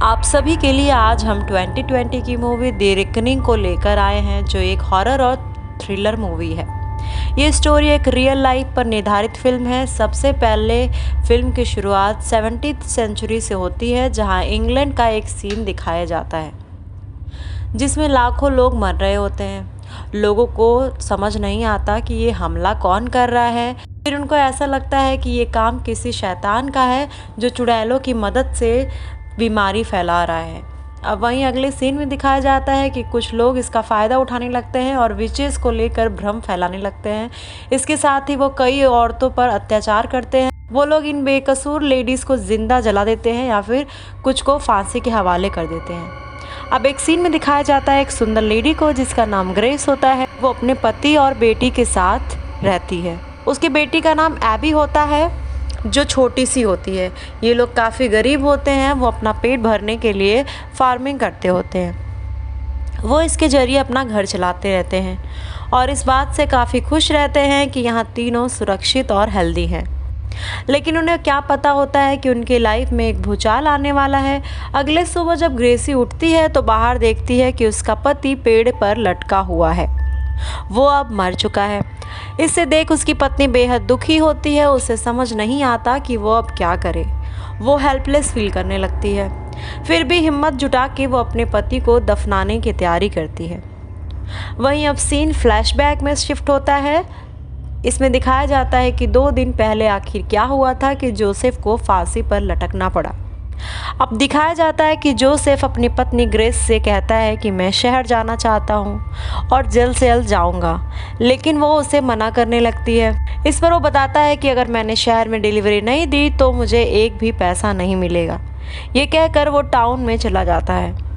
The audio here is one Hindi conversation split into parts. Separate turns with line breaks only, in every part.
आप सभी के लिए आज हम 2020 की मूवी द रिकनिंग को लेकर आए हैं, जो एक हॉरर और थ्रिलर मूवी है। ये स्टोरी एक रियल लाइफ पर निर्धारित फिल्म है। सबसे पहले फिल्म की शुरुआत 17th सेंचुरी से होती है, जहां इंग्लैंड का एक सीन दिखाया जाता है जिसमें लाखों लोग मर रहे होते हैं। लोगों को समझ नहीं आता कि ये हमला कौन कर रहा है। फिर उनको ऐसा लगता है कि ये काम किसी शैतान का है जो चुड़ैलों की मदद से बीमारी फैला रहा है। अब वहीं अगले सीन में दिखाया जाता है कि कुछ लोग इसका फ़ायदा उठाने लगते हैं और विचेस को लेकर भ्रम फैलाने लगते हैं। इसके साथ ही वो कई औरतों पर अत्याचार करते हैं। वो लोग इन बेकसूर लेडीज़ को जिंदा जला देते हैं या फिर कुछ को फांसी के हवाले कर देते हैं। अब एक सीन में दिखाया जाता है एक सुंदर लेडी को जिसका नाम ग्रेस होता है। वो अपने पति और बेटी के साथ रहती है। उसकी बेटी का नाम एबी होता है, जो छोटी सी होती है। ये लोग काफ़ी गरीब होते हैं। वो अपना पेट भरने के लिए फार्मिंग करते होते हैं। वो इसके ज़रिए अपना घर चलाते रहते हैं और इस बात से काफ़ी खुश रहते हैं कि यहाँ तीनों सुरक्षित और हेल्दी हैं। लेकिन उन्हें क्या पता होता है कि उनकी लाइफ में एक भूचाल आने वाला है। अगले सुबह जब ग्रेसी उठती है तो बाहर देखती है कि उसका पति पेड़ पर लटका हुआ है। वो अब मर चुका है। इसे देख उसकी पत्नी बेहद दुखी होती है। उसे समझ नहीं आता कि वो अब क्या करे। वो हेल्पलेस फील करने लगती है। फिर भी हिम्मत जुटा के वो अपने पति को दफनाने की तैयारी करती है। वहीं अब सीन फ्लैशबैक में शिफ्ट होता है। इसमें दिखाया जाता है कि 2 दिन पहले आखिर क्या हुआ था कि जोसेफ को फांसी पर लटकना पड़ा। अब दिखाया जाता है कि जोसेफ अपनी पत्नी ग्रेस से कहता है कि मैं शहर जाना चाहता हूँ और जल्द से जल्द जाऊँगा, लेकिन वो उसे मना करने लगती है। इस पर वो बताता है कि अगर मैंने शहर में डिलीवरी नहीं दी तो मुझे एक भी पैसा नहीं मिलेगा। ये कहकर वो टाउन में चला जाता है।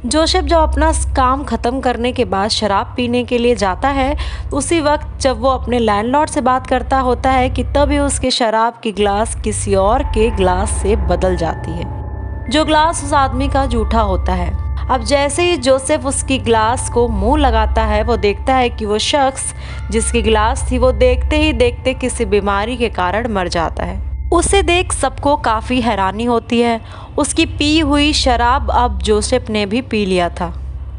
जोसेफ जब अपना काम ख़त्म करने के बाद शराब पीने के लिए जाता है, उसी वक्त जब वो अपने लैंडलॉर्ड से बात करता होता है कि तभी उसके शराब की ग्लास किसी और के ग्लास से बदल जाती है, जो ग्लास उस आदमी का जूठा होता है। अब जैसे ही जोसेफ उसकी ग्लास को मुंह लगाता है, वो देखता है कि वो शख्स जिसकी ग्लास थी वो देखते ही देखते किसी बीमारी के कारण मर जाता है। उसे देख सबको काफ़ी हैरानी होती है। उसकी पी हुई शराब अब जोसेफ ने भी पी लिया था,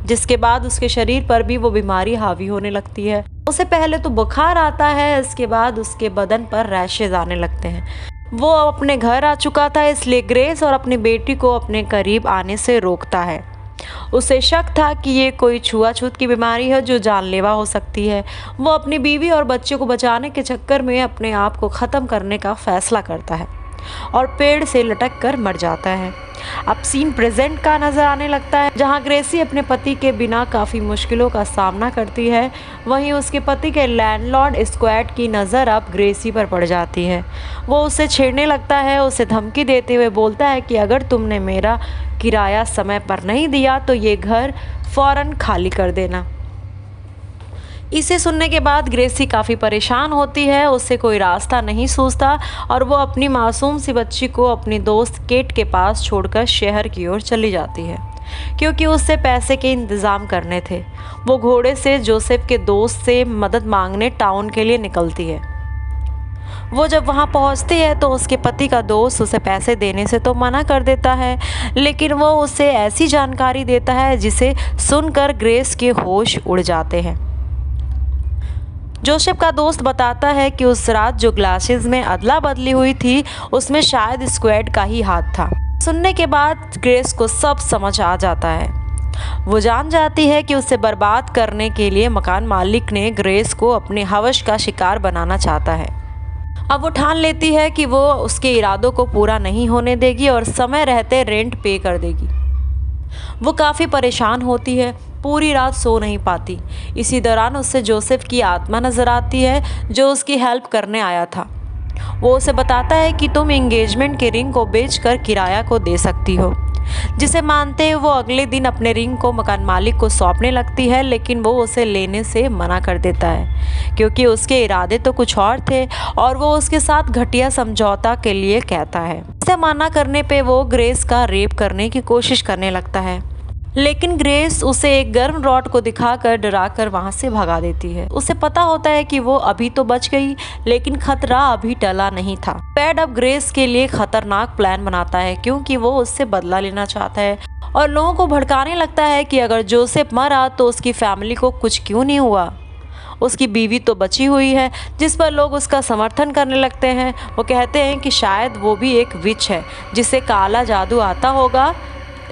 जिसके बाद उसके शरीर पर भी वो बीमारी हावी होने लगती है। उसे पहले तो बुखार आता है, इसके बाद उसके बदन पर रैशेज आने लगते हैं। वो अपने घर आ चुका था, इसलिए ग्रेस और अपनी बेटी को अपने करीब आने से रोकता है। उसे शक था कि ये कोई छुआछूत की बीमारी है जो जानलेवा हो सकती है। वो अपनी बीवी और बच्चे को बचाने के चक्कर में अपने आप को ख़त्म करने का फैसला करता है और पेड़ से लटक कर मर जाता है। अब सीन प्रेजेंट का नज़र आने लगता है, जहां ग्रेसी अपने पति के बिना काफ़ी मुश्किलों का सामना करती है। वहीं उसके पति के लैंडलॉर्ड स्क्वाड की नज़र अब ग्रेसी पर पड़ जाती है। वो उसे छेड़ने लगता है, उसे धमकी देते हुए बोलता है कि अगर तुमने मेरा किराया समय पर नहीं दिया तो ये घर फ़ौरन खाली कर देना। इसे सुनने के बाद ग्रेसी काफ़ी परेशान होती है। उसे कोई रास्ता नहीं सूझता और वो अपनी मासूम सी बच्ची को अपनी दोस्त केट के पास छोड़कर शहर की ओर चली जाती है, क्योंकि उससे पैसे के इंतज़ाम करने थे। वो घोड़े से जोसेफ के दोस्त से मदद मांगने टाउन के लिए निकलती है। वो जब वहाँ पहुँचती है तो उसके पति का दोस्त उसे पैसे देने से तो मना कर देता है, लेकिन वो उसे ऐसी जानकारी देता है जिसे सुनकर ग्रेस के होश उड़ जाते हैं। जोसेफ का दोस्त बताता है कि उस रात जो ग्लासेस में अदला बदली हुई थी उसमें शायद स्क्वाड का ही हाथ था। सुनने के बाद ग्रेस को सब समझ आ जाता है। वो जान जाती है कि उसे बर्बाद करने के लिए मकान मालिक ने ग्रेस को अपने हवस का शिकार बनाना चाहता है। अब वो ठान लेती है कि वो उसके इरादों को पूरा नहीं होने देगी और समय रहते रेंट पे कर देगी। वो काफ़ी परेशान होती है, पूरी रात सो नहीं पाती। इसी दौरान उससे जोसेफ की आत्मा नज़र आती है, जो उसकी हेल्प करने आया था। वो उसे बताता है कि तुम एंगेजमेंट के रिंग को बेचकर किराया को दे सकती हो, जिसे मानते हुए वो अगले दिन अपने रिंग को मकान मालिक को सौंपने लगती है, लेकिन वो उसे लेने से मना कर देता है क्योंकि उसके इरादे तो कुछ और थे और वो उसके साथ घटिया समझौता के लिए कहता है। इसे मना करने पे वो ग्रेस का रेप करने की कोशिश करने लगता है। लेकिन ग्रेस उसे एक गर्म रॉड को दिखाकर डराकर वहां से भगा देती है। उसे पता होता है कि वो अभी तो बच गई, लेकिन खतरा अभी टला नहीं था। पैड अब ग्रेस के लिए खतरनाक प्लान बनाता है क्योंकि वो उससे बदला लेना चाहता है और लोगों को भड़काने लगता है कि अगर जोसेफ मरा तो उसकी फैमिली को कुछ क्यों नहीं हुआ, उसकी बीवी तो बची हुई है। जिस पर लोग उसका समर्थन करने लगते हैं। वो कहते हैं कि शायद वो भी एक विच है जिसे काला जादू आता होगा।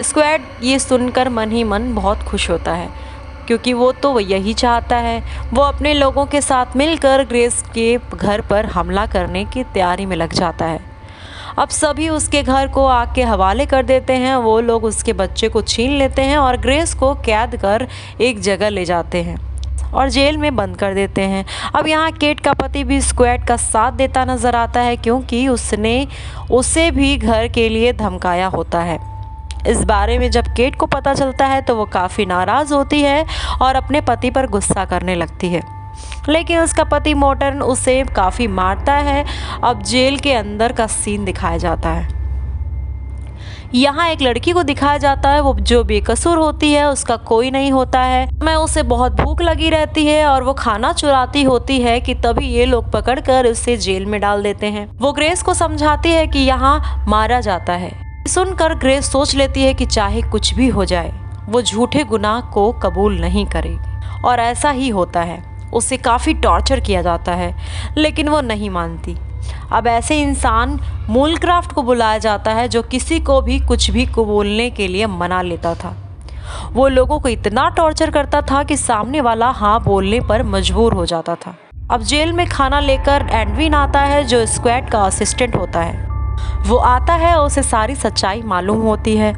स्क्वैड ये सुनकर मन ही मन बहुत खुश होता है क्योंकि वो तो यही चाहता है। वो अपने लोगों के साथ मिलकर ग्रेस के घर पर हमला करने की तैयारी में लग जाता है। अब सभी उसके घर को आग के हवाले कर देते हैं। वो लोग उसके बच्चे को छीन लेते हैं और ग्रेस को कैद कर एक जगह ले जाते हैं और जेल में बंद कर देते हैं। अब यहाँ केट का पति भी स्क्वैड का साथ देता नजर आता है क्योंकि उसने उसे भी घर के लिए धमकाया होता है। इस बारे में जब केट को पता चलता है तो वो काफ़ी नाराज़ होती है और अपने पति पर गुस्सा करने लगती है, लेकिन उसका पति मोर्टन उसे काफ़ी मारता है। अब जेल के अंदर का सीन दिखाया जाता है। यहाँ एक लड़की को दिखाया जाता है वो जो बेकसूर होती है, उसका कोई नहीं होता है। मैं उसे बहुत भूख लगी रहती है और वो खाना चुराती होती है कि तभी ये लोग पकड़कर उसे जेल में डाल देते हैं। वो ग्रेस को समझाती है कि यहाँ मारा जाता है। सुनकर ग्रेस सोच लेती है कि चाहे कुछ भी हो जाए वो झूठे गुनाह को कबूल नहीं करेगी और ऐसा ही होता है। उसे काफ़ी टॉर्चर किया जाता है लेकिन वो नहीं मानती। अब ऐसे इंसान मूलक्राफ्ट को बुलाया जाता है जो किसी को भी कुछ भी बोलने के लिए मना लेता था। वो लोगों को इतना टॉर्चर करता था कि सामने वाला हाँ बोलने पर मजबूर हो जाता था। अब जेल में खाना लेकर एडविन आता है जो स्क्वैड का असिस्टेंट होता है। वो आता है और उसे सारी सच्चाई मालूम होती है।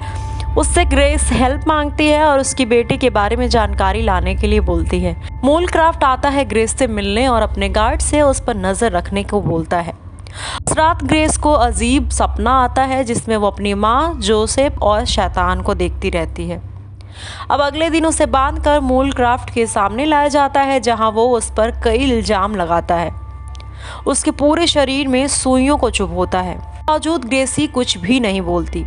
उससे ग्रेस हेल्प मांगती है और उसकी बेटी के बारे में जानकारी लाने के लिए बोलती है। मूलक्राफ्ट आता है ग्रेस से मिलने और अपने गार्ड से उस पर नज़र रखने को बोलता है। उस रात ग्रेस को अजीब सपना आता है जिसमें वो अपनी माँ, जोसेफ और शैतान को देखती रहती है। अब अगले दिन उसे बांधकर मूलक्राफ्ट के सामने लाया जाता है जहाँ वो उस पर कई इल्जाम लगाता है। उसके पूरे शरीर में सुइयों को चुभोता है। बावजूद ग्रेसी कुछ भी नहीं बोलती।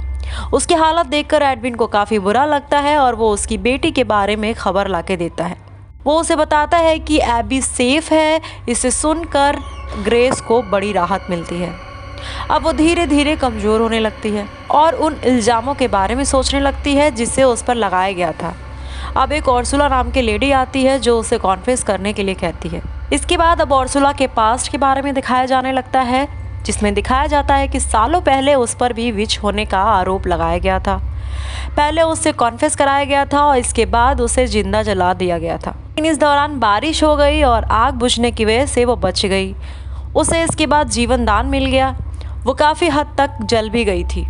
उसकी हालत देखकर एडविन को काफ़ी बुरा लगता है और वो उसकी बेटी के बारे में खबर लाके देता है। वो उसे बताता है कि एबी सेफ है। इसे सुनकर ग्रेस को बड़ी राहत मिलती है। अब वो धीरे धीरे कमज़ोर होने लगती है और उन इल्ज़ामों के बारे में सोचने लगती है जिसे उस पर लगाया गया था। अब एक ऑर्सुला नाम की लेडी आती है जो उसे कॉन्फेस करने के लिए कहती है। इसके बाद अब ऑर्सुला के पास्ट के बारे में दिखाया जाने लगता है जिसमें दिखाया जाता है कि सालों पहले उस पर भी विच होने का आरोप लगाया गया था। पहले उसे कॉन्फेस कराया गया था और इसके बाद उसे जिंदा जला दिया गया था। लेकिन इस दौरान बारिश हो गई और आग बुझने की वजह से वो बच गई। उसे इसके बाद जीवन दान मिल गया। वो काफ़ी हद तक जल भी गई थी।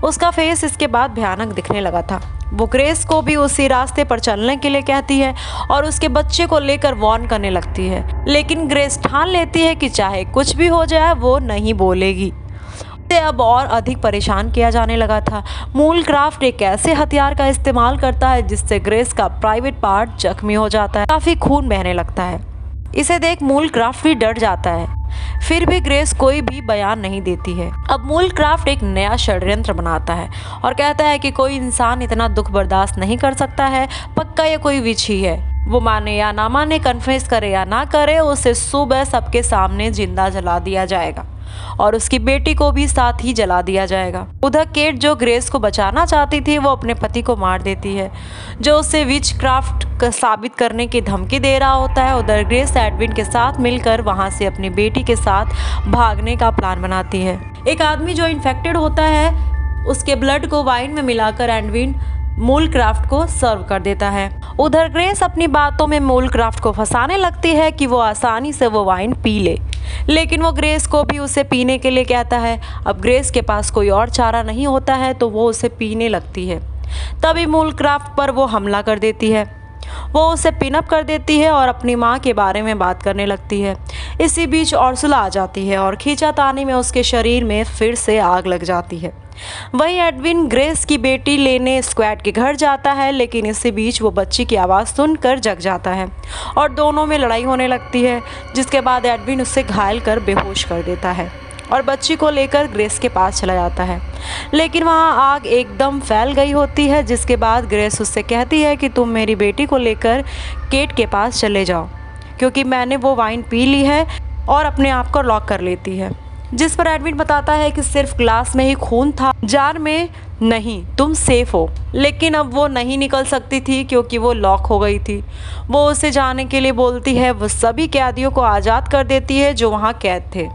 उसका फेस इसके बाद भयानक दिखने लगा था। वो ग्रेस को भी उसी रास्ते पर चलने के लिए कहती है और उसके बच्चे को लेकर वार्न करने लगती है, लेकिन ग्रेस ठान लेती है कि चाहे कुछ भी हो जाए वो नहीं बोलेगी। उसे अब और अधिक परेशान किया जाने लगा था। मूलक्राफ्ट एक ऐसे हथियार का इस्तेमाल करता है जिससे ग्रेस का प्राइवेट पार्ट जख्मी हो जाता है, काफ़ी खून बहने लगता है। इसे देख मूलक्राफ्ट भी डर जाता है। फिर भी ग्रेस कोई भी बयान नहीं देती है। अब मूलक्राफ्ट एक नया षड्यंत्र बनाता है और कहता है कि कोई इंसान इतना दुख बर्दाश्त नहीं कर सकता है, पक्का ये कोई विच ही है। वो माने या ना माने, कन्फेस करे या ना करे, उसे सुबह सबके सामने जिंदा जला दिया जाएगा और उसकी बेटी को भी साथ ही जला दिया जाएगा। उधर केट जो ग्रेस को बचाना चाहती थी वो अपने पति को मार देती है जो उसे विच क्राफ्ट साबित करने की धमकी दे रहा होता है। उधर ग्रेस एडविन के साथ मिलकर वहां से अपनी बेटी के साथ भागने का प्लान बनाती है। एक आदमी जो इन्फेक्टेड होता है उसके ब्लड को वाइन में मिलाकर एडविन मूलक्राफ्ट को सर्व कर देता है। उधर ग्रेस अपनी बातों में मूलक्राफ्ट को फंसाने लगती है कि वो आसानी से वो वाइन पी ले, लेकिन वो ग्रेस को भी उसे पीने के लिए कहता है। अब ग्रेस के पास कोई और चारा नहीं होता है तो वो उसे पीने लगती है। तभी मूलक्राफ्ट पर वो हमला कर देती है। वो उसे पिनअप कर देती है और अपनी माँ के बारे में बात करने लगती है। इसी बीच ऑर्सुला आ जाती है और खींचातानी में उसके शरीर में फिर से आग लग जाती है। वहीं एडविन ग्रेस की बेटी लेने स्क्वैड के घर जाता है, लेकिन इसी बीच वो बच्ची की आवाज़ सुनकर जग जाता है और दोनों में लड़ाई होने लगती है, जिसके बाद एडविन उसे घायल कर बेहोश कर देता है और बच्ची को लेकर ग्रेस के पास चला जाता है। लेकिन वहाँ आग एकदम फैल गई होती है, जिसके बाद ग्रेस उससे कहती है कि तुम मेरी बेटी को लेकर केट के पास चले जाओ, क्योंकि मैंने वो वाइन पी ली है, और अपने आप को लॉक कर लेती है। जिस पर एडमिन बताता है कि सिर्फ ग्लास में ही खून था, जार में नहीं, तुम सेफ हो। लेकिन अब वो नहीं निकल सकती थी क्योंकि वो लॉक हो गई थी। वो उसे जाने के लिए बोलती है। वो सभी कैदियों को आज़ाद कर देती है जो वहाँ कैद थे।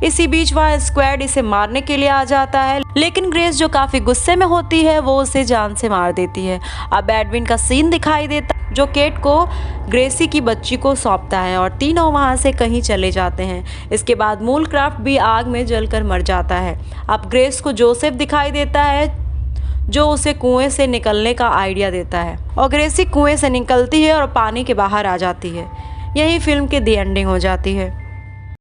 इसी बीच वह स्क्वाड इसे मारने के लिए आ जाता है, लेकिन ग्रेस जो काफी गुस्से में होती है वो उसे जान से मार देती है। अब एडविन का सीन दिखाई देता है जो केट को ग्रेसी की बच्ची को सौंपता है और तीनों वहां से कहीं चले जाते हैं। इसके बाद मूलक्राफ्ट भी आग में जलकर मर जाता है। अब ग्रेस को जोसेफ दिखाई देता है जो उसे कुएं से निकलने का आइडिया देता है, और ग्रेसी कुएं से निकलती है और पानी के बाहर आ जाती है। यही फिल्म की दी एंडिंग हो जाती है।